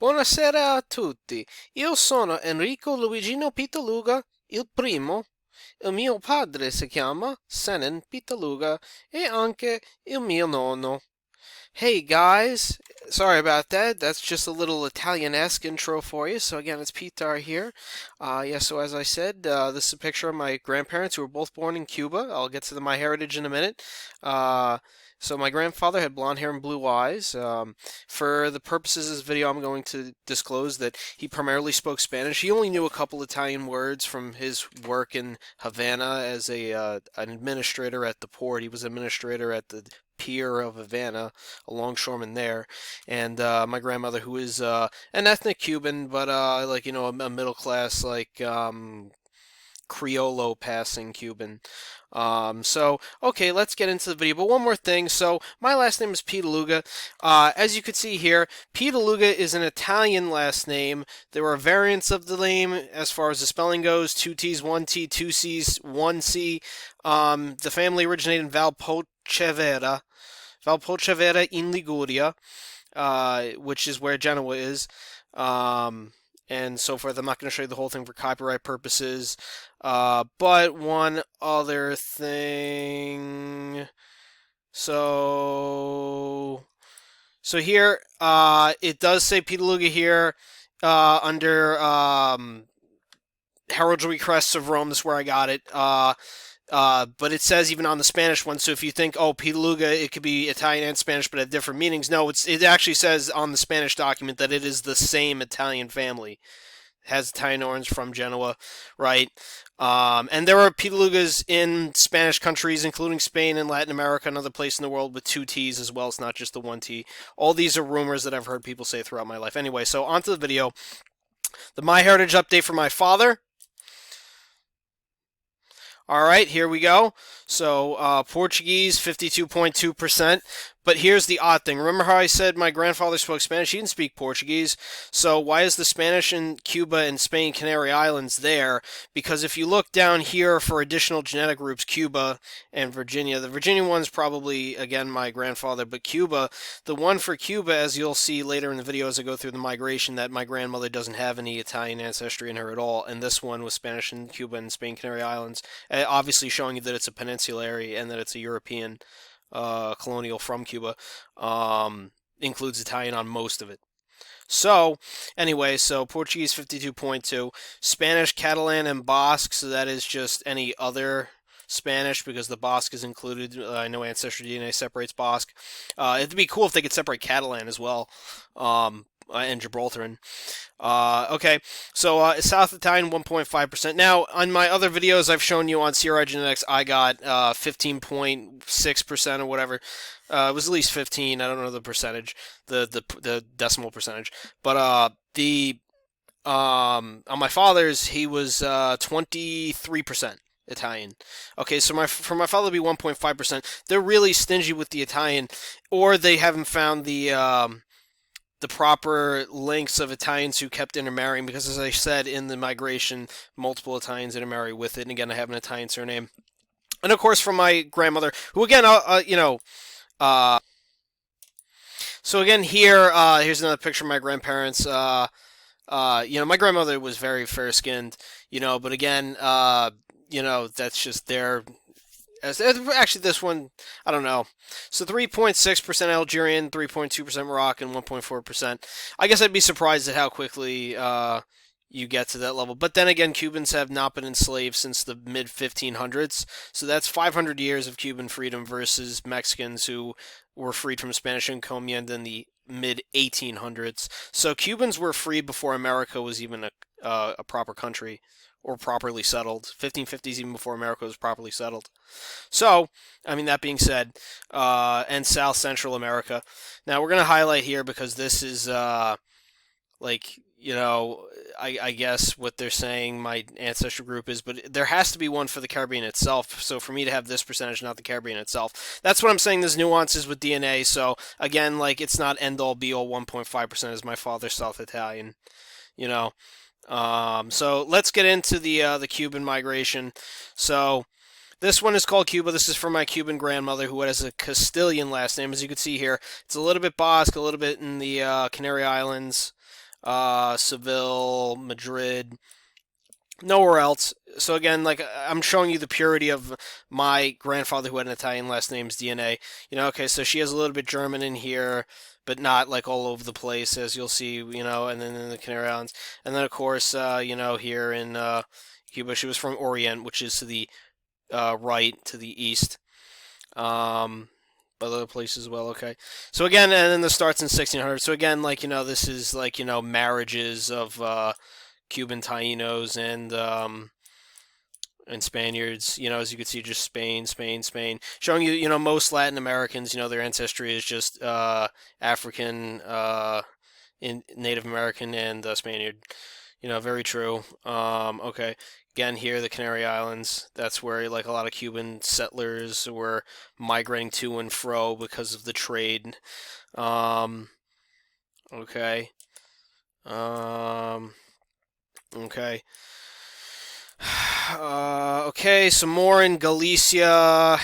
Buonasera a tutti. Io sono Enrico Luigino Pitaluga, il primo. Il mio padre si chiama Senen Pitaluga e anche il mio nonno. Hey guys, sorry about that. That's just a little Italian-esque intro for you. So again, it's Pitar here. So as I said, this is a picture of my grandparents who were both born in Cuba. I'll get to my heritage in a minute. So my grandfather had blonde hair and blue eyes. For the purposes of this video, I'm going to disclose that he primarily spoke Spanish. He only knew a couple Italian words from his work in Havana as an administrator at the port. He was administrator at the pier of Havana, a longshoreman there, and my grandmother, who is an ethnic Cuban, but a middle class Criollo passing Cuban. Okay, let's get into the video. But one more thing. So, my last name is Pitaluga. As you can see here, Pitaluga is an Italian last name. There are variants of the name as far as the spelling goes: two T's, one T, two C's, one C. The family originated in Valpolcevera in Liguria, which is where Genoa is. And so forth. I'm not going to show you the whole thing for copyright purposes. But one other thing. So here, it does say Pitaluga here under Heraldry Crests of Rome. That's where I got it. But it says even on the Spanish one, so if you think, oh, Pitaluga, it could be Italian and Spanish, but have different meanings. No, it actually says on the Spanish document that it is the same Italian family. It has Italian origins from Genoa, right? And there are Pitalugas in Spanish countries, including Spain and Latin America and other places in the world with two T's as well. It's not just the one T. All these are rumors that I've heard people say throughout my life. Anyway, so on to the video. The MyHeritage update for my father. All right, here we go. So Portuguese, 52.2%. But here's the odd thing. Remember how I said my grandfather spoke Spanish? He didn't speak Portuguese. So why is the Spanish in Cuba and Spain, Canary Islands there? Because if you look down here for additional genetic groups, Cuba and Virginia, the Virginia one's probably, again, my grandfather, but Cuba, the one for Cuba, as you'll see later in the video as I go through the migration, that my grandmother doesn't have any Italian ancestry in her at all. And this one was Spanish in Cuba and Spain, Canary Islands, obviously showing you that it's a peninsula area and that it's a European colonial from Cuba, includes Italian on most of it. So, anyway, so Portuguese 52.2, Spanish, Catalan, and Basque, so that is just any other Spanish because the Basque is included. I know Ancestry DNA separates Basque. It'd be cool if they could separate Catalan as well. And Gibraltaran. Okay, so South Italian 1.5%. Now, on my other videos I've shown you on CRI Genetics, I got 15.6% or whatever. It was at least 15. I don't know the percentage, the decimal percentage. But on my father's, he was 23%. Italian. Okay, so for my father to be 1.5%, they're really stingy with the Italian, or they haven't found the proper links of Italians who kept intermarrying, because as I said in the migration, multiple Italians intermarry with it, and again I have an Italian surname. And of course from my grandmother, who again, so again here, here's another picture of my grandparents. My grandmother was very fair-skinned, but again, that's just their... Actually, this one, I don't know. So 3.6% Algerian, 3.2% Moroccan, 1.4%. I guess I'd be surprised at how quickly you get to that level. But then again, Cubans have not been enslaved since the mid-1500s. So that's 500 years of Cuban freedom versus Mexicans who were freed from Spanish encomienda in the mid-1800s. So Cubans were freed before America was even a proper country, or properly settled. 1550s, even before America was properly settled. So, that being said, and South Central America. Now, we're going to highlight here because this is, I guess what they're saying my ancestry group is, but there has to be one for the Caribbean itself. So for me to have this percentage, not the Caribbean itself. That's what I'm saying. There's nuances with DNA. So, again, it's not end-all, be-all 1.5% as my father's South Italian, So let's get into the Cuban migration. So this one is called Cuba. This is from my Cuban grandmother, who has a Castilian last name, as you can see here. It's a little bit Basque, a little bit in the Canary Islands, Seville, Madrid, nowhere else. So again, like I'm showing you the purity of my grandfather who had an Italian last name's DNA. Okay, so she has a little bit German in here, but not like all over the place, as you'll see. And then in the Canary Islands, and then of course, here in Cuba, she was from Orient, which is to the right, to the east. Um, but other places as well. Okay, so again, and then this starts in 1600. So again, like this is like marriages of Cuban Tainos and Spaniards. As you can see, just Spain, Spain, Spain, showing you most Latin Americans. Their ancestry is just African, in Native American, and Spaniard. Very true. Okay. Again, here the Canary Islands. That's where like a lot of Cuban settlers were migrating to and fro because of the trade. Um, okay. Um, okay. Okay, some more in Galicia,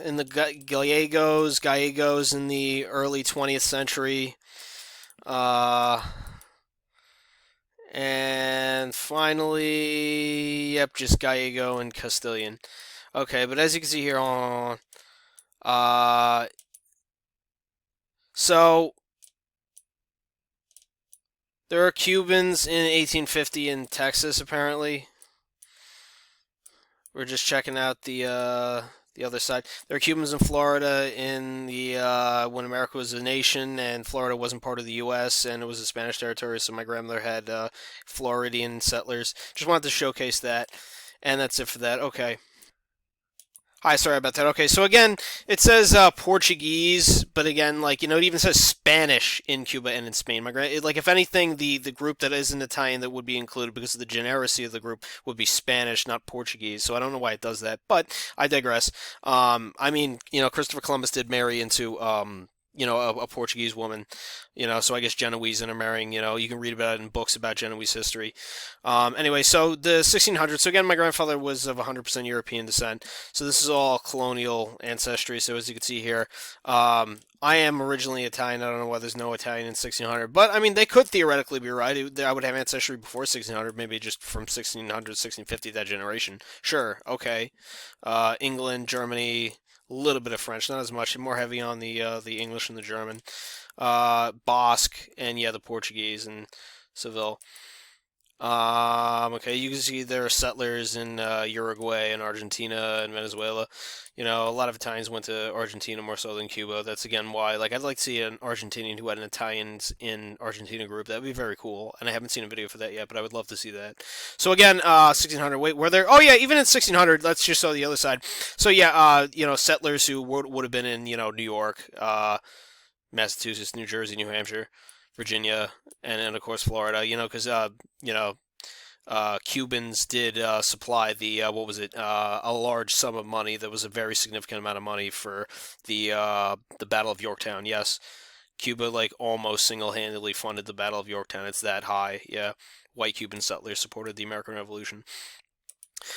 in the Gallegos in the early 20th century. Uh, and finally, yep, just Gallego and Castilian. Okay, but as you can see here on, uh, so there are Cubans in 1850 in Texas, apparently. We're just checking out the other side. There are Cubans in Florida in the when America was a nation and Florida wasn't part of the U.S. and it was a Spanish territory. So my grandmother had Floridian settlers. Just wanted to showcase that, and that's it for that. Okay. Hi, sorry about that. Okay, so again, it says Portuguese, but again, like it even says Spanish in Cuba and in Spain. Like if anything, the group that isn't Italian that would be included because of the genericity of the group would be Spanish, not Portuguese. So I don't know why it does that, but I digress. I mean, Christopher Columbus did marry into a Portuguese woman, so I guess Genoese and are marrying, you can read about it in books about Genoese history. Anyway, so the 1600s, so again, my grandfather was of 100% European descent, so this is all colonial ancestry, so as you can see here, I am originally Italian. I don't know why there's no Italian in 1600, but I mean, they could theoretically be right. I would have ancestry before 1600, maybe just from 1600, 1650, that generation. Sure, okay. England, Germany, a little bit of French, not as much, more heavy on the English and the German, Basque, and yeah, the Portuguese and Seville. Okay, you can see there are settlers in Uruguay and Argentina and Venezuela. A lot of Italians went to Argentina more so than Cuba. That's again why, like, I'd like to see an Argentinian who had an Italians in Argentina group. That'd be very cool. And I haven't seen a video for that yet, but I would love to see that. So again, 1600. Wait, were there? Oh yeah, even in 1600. Let's just show the other side. So yeah, settlers who would have been in New York, Massachusetts, New Jersey, New Hampshire, Virginia, and of course Florida. Because Cubans did supply the what was it? A large sum of money that was a very significant amount of money for the Battle of Yorktown. Yes, Cuba like almost single-handedly funded the Battle of Yorktown. It's that high. Yeah, white Cuban settlers supported the American Revolution.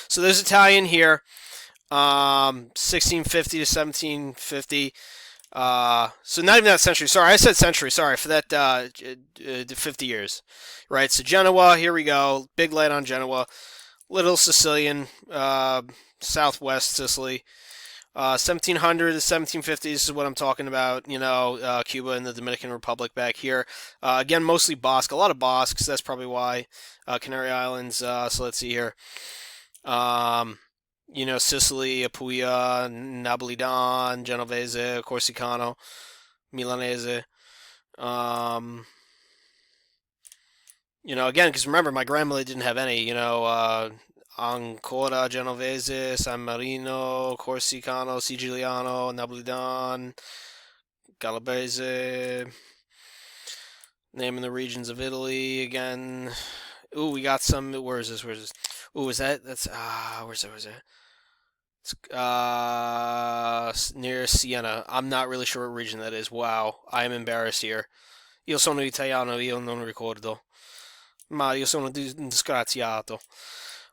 So there's Italian here, 1650 to 1750. So not even that century. Sorry, I said century. Sorry for that. 50 years, right? So Genoa. Here we go. Big light on Genoa. Little Sicilian, southwest Sicily. 1700 to 1750. This is what I'm talking about. Cuba and the Dominican Republic back here. Again, mostly Basque. A lot of Basques. That's probably why. Canary Islands. So let's see here. Um, Sicily, Apulia, Napolitan, Genovese, Corsicano, Milanese. Um, again, because remember, my grandmother didn't have any, Ancora, Genovese, San Marino, Corsicano, Siciliano, Napolitan, Calabrese, naming the regions of Italy again. Ooh, we got some, where is this? Ooh, where's that? It's near Siena. I'm not really sure what region that is. Wow, I am embarrassed here. Io sono italiano, io non ricordo. Ma io sono disgraziato.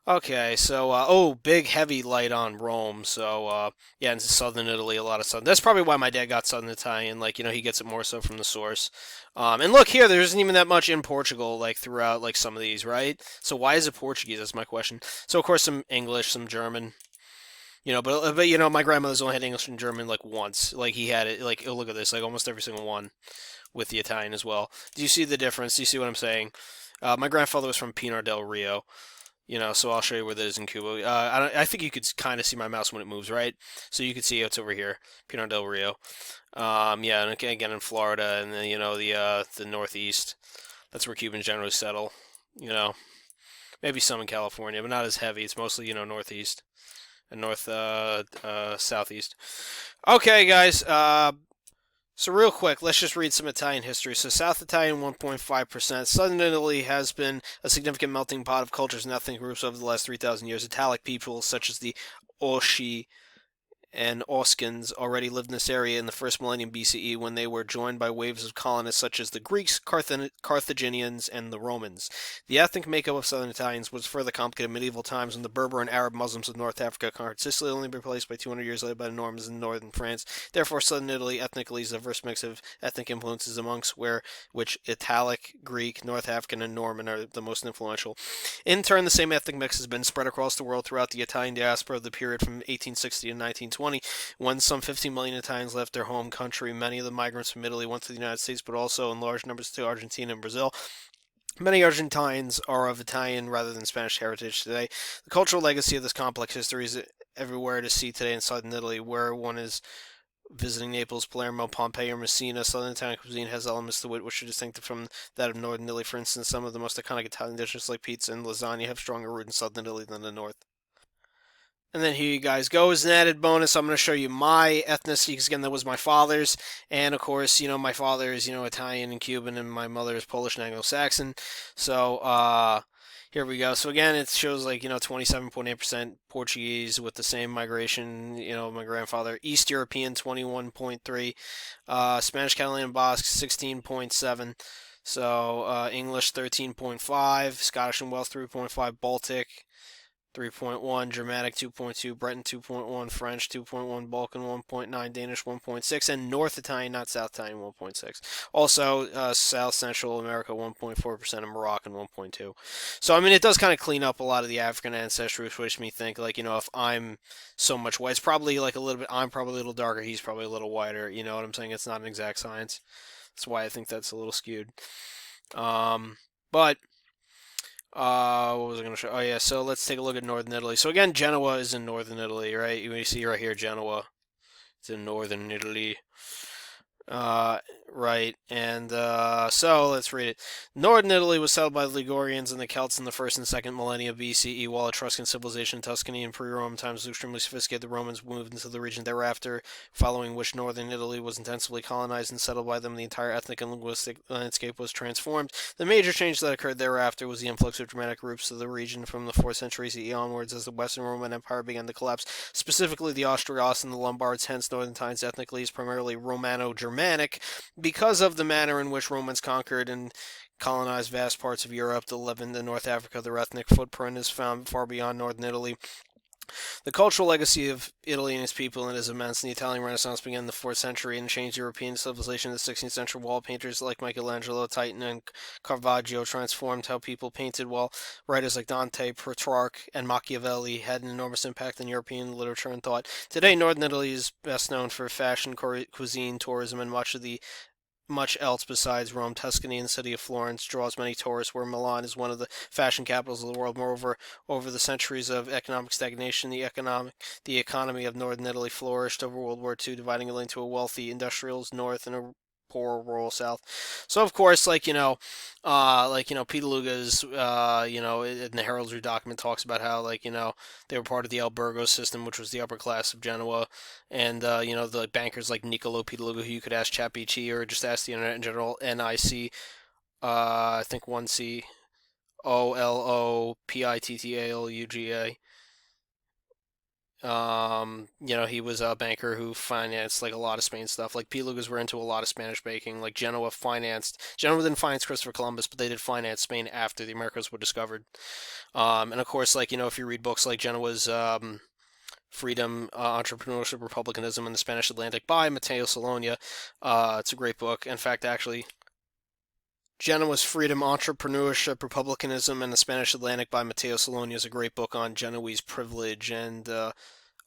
Okay, so oh, big heavy light on Rome. So yeah, in southern Italy, a lot of southern. That's probably why my dad got Southern Italian. Like he gets it more so from the source. And look here, there isn't even that much in Portugal, like throughout like some of these, right? So why is it Portuguese? That's my question. So of course some English, some German. But my grandmother's only had English and German like once. Like he had it. Like oh, look at this, like almost every single one with the Italian as well. Do you see the difference? Do you see what I'm saying? My grandfather was from Pinar del Rio. So I'll show you where that is in Cuba. I think you could kind of see my mouse when it moves, right? So you can see it's over here, Pinar del Rio. Yeah, and again in Florida, and then the Northeast. That's where Cubans generally settle. You know, maybe some in California, but not as heavy. It's mostly Northeast and southeast. Okay, guys. So real quick, let's just read some Italian history. So South Italian 1.5%. Southern Italy has been a significant melting pot of cultures and ethnic groups over the last 3,000 years. Italic peoples such as the Osci and Oscans already lived in this area in the first millennium BCE when they were joined by waves of colonists such as the Greeks, Carthaginians, and the Romans. The ethnic makeup of southern Italians was further complicated in medieval times when the Berber and Arab Muslims of North Africa conquered Sicily, only replaced by 200 years later by the Normans in northern France. Therefore, southern Italy ethnically is a diverse mix of ethnic influences amongst which Italic, Greek, North African, and Norman are the most influential. In turn, the same ethnic mix has been spread across the world throughout the Italian diaspora of the period from 1860 to 1920, when some 15 million Italians left their home country. Many of the migrants from Italy went to the United States, but also in large numbers to Argentina and Brazil. Many Argentines are of Italian rather than Spanish heritage today. The cultural legacy of this complex history is everywhere to see today in southern Italy, where one is visiting Naples, Palermo, Pompeii, or Messina. Southern Italian cuisine has elements to it which are distinctive from that of northern Italy. For instance, some of the most iconic Italian dishes like pizza and lasagna have stronger root in southern Italy than the north. And then here you guys go as an added bonus. I'm going to show you my ethnicity because again that was my father's, and of course my father is Italian and Cuban, and my mother is Polish and Anglo-Saxon. So here we go. So again, it shows like 27.8% Portuguese with the same migration. My grandfather East European 21.3, Spanish Catalan Basque 16.7. So English 13.5, Scottish and Welsh 3.5, Baltic 3.1, Germanic 2.2, Breton 2.1, French 2.1, Balkan 1.9, Danish 1.6, and North Italian, not South Italian, 1.6. Also, South Central America 1.4%, and Moroccan 1.2. So, I mean, it does kind of clean up a lot of the African ancestry, which makes me think, like, if I'm so much white, it's probably like a little bit, I'm probably a little darker, he's probably a little whiter. You know what I'm saying? It's not an exact science. That's why I think that's a little skewed. But what was I going to show? Oh, yeah, so let's take a look at northern Italy. So, again, Genoa is in northern Italy, right? You see right here, Genoa. It's in northern Italy. Uh, right, and so let's read it. Northern Italy was settled by the Ligurians and the Celts in the first and second millennia BCE, while Etruscan civilization, Tuscany, and pre-Roman times was extremely sophisticated. The Romans moved into the region thereafter, following which northern Italy was intensively colonized and settled by them. The entire ethnic and linguistic landscape was transformed. The major change that occurred thereafter was the influx of Germanic groups to the region from the 4th century CE onwards, as the Western Roman Empire began to collapse, specifically the Ostrogoths and the Lombards. Hence, northern Italians ethnically is primarily Romano-Germanic because of the manner in which Romans conquered and colonized vast parts of Europe, the Levant, and North Africa. Their ethnic footprint is found far beyond northern Italy. The cultural legacy of Italy and its people is immense. The Italian Renaissance began in the 4th century and changed European civilization. The 16th century wall painters like Michelangelo, Titan, and Caravaggio transformed how people painted, while writers like Dante, Petrarch, and Machiavelli had an enormous impact on European literature and thought. Today, northern Italy is best known for fashion, cuisine, tourism, and much else besides Rome. Tuscany and the city of Florence draws many tourists, where Milan is one of the fashion capitals of the world. Moreover, over the centuries of economic stagnation, the economy of northern Italy flourished over World War II, dividing Italy into a wealthy industrials north and a poor rural south. So of course, Peter Luga's, in the Heraldry document talks about how, they were part of the albergo system, which was the upper class of Genoa, and the bankers like Niccolo Pitaluga, who you could ask ChatGPT or just ask the internet in general. NIC, I think one C, OLOPITTALUGA. He was a banker who financed like a lot of Spain stuff. Like Belugas were into a lot of Spanish banking. Like Genoa didn't finance Christopher Columbus, but they did finance Spain after the Americas were discovered. And of course, like, if you read books like Genoa's Freedom, Entrepreneurship, Republicanism in the Spanish Atlantic by Matteo Salogna, it's a great book. In fact, actually, Genoa's Freedom, Entrepreneurship, Republicanism, and the Spanish Atlantic by Matteo Salogna is a great book on Genoese privilege and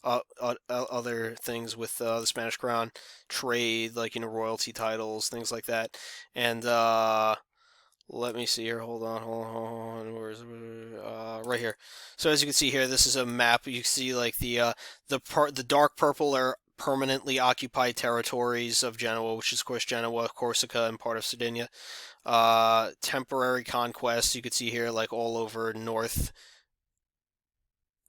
other things with the Spanish crown, trade, like, royalty titles, things like that. And let me see here. Hold on. Where's right here? So as you can see here, this is a map. You can see like the dark purple are permanently occupied territories of Genoa, which is of course Genoa, Corsica, and part of Sardinia. Temporary conquests you could see here, like all over north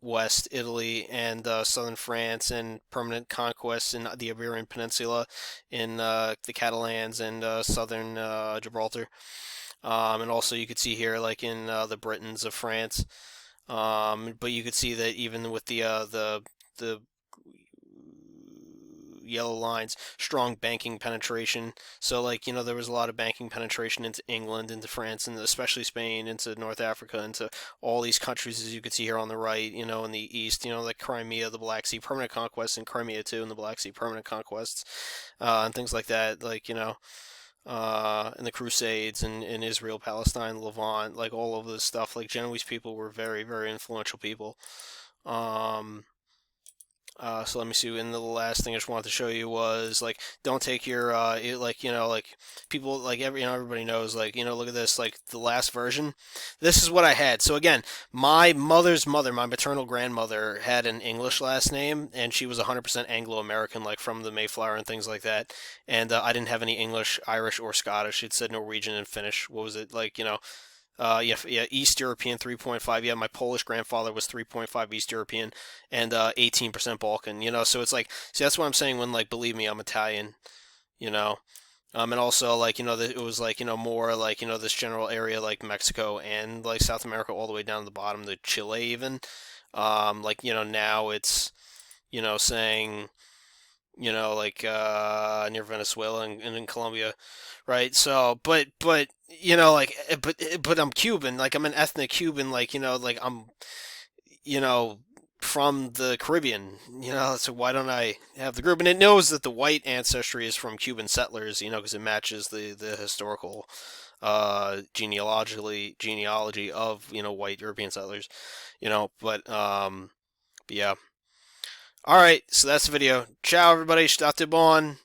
west Italy and southern France, and permanent conquests in the Iberian Peninsula, in the Catalans and southern Gibraltar. And also you could see here, like in the Britons of France. But you could see that even with the yellow lines, strong banking penetration. So, like, there was a lot of banking penetration into England, into France, and especially Spain, into North Africa, into all these countries, as you could see here on the right, in the east, like Crimea, the Black Sea, permanent conquests in Crimea too, in the Black Sea, permanent conquests, and things like that, like, in the Crusades and in Israel, Palestine, Levant, like all of this stuff. Like Genoese people were very, very influential people. Um, so let me see. And the last thing I just wanted to show you was like, don't take your like people like everybody knows, like, look at this, like the last version. This is what I had. So again, my mother's mother, my maternal grandmother, had an English last name, and she was 100% Anglo-American, like from the Mayflower and things like that. And I didn't have any English, Irish, or Scottish. It said Norwegian and Finnish. What was it like? Yeah, East European 3.5. Yeah, my Polish grandfather was 3.5 East European and 18% Balkan. So it's like, see, that's what I'm saying when, like, believe me, I'm Italian. You know, and also, like, it was like, more like, this general area like Mexico and like South America all the way down to the bottom to Chile even. Like, now it's, saying, like near Venezuela and in Colombia, right? So, but like, but I'm Cuban, like I'm an ethnic Cuban, like, like I'm, you know, from the Caribbean, so why don't I have the group? And it knows that the white ancestry is from Cuban settlers, because it matches the historical genealogy of, white European settlers, but yeah. All right, so that's the video. Ciao, everybody. State bon.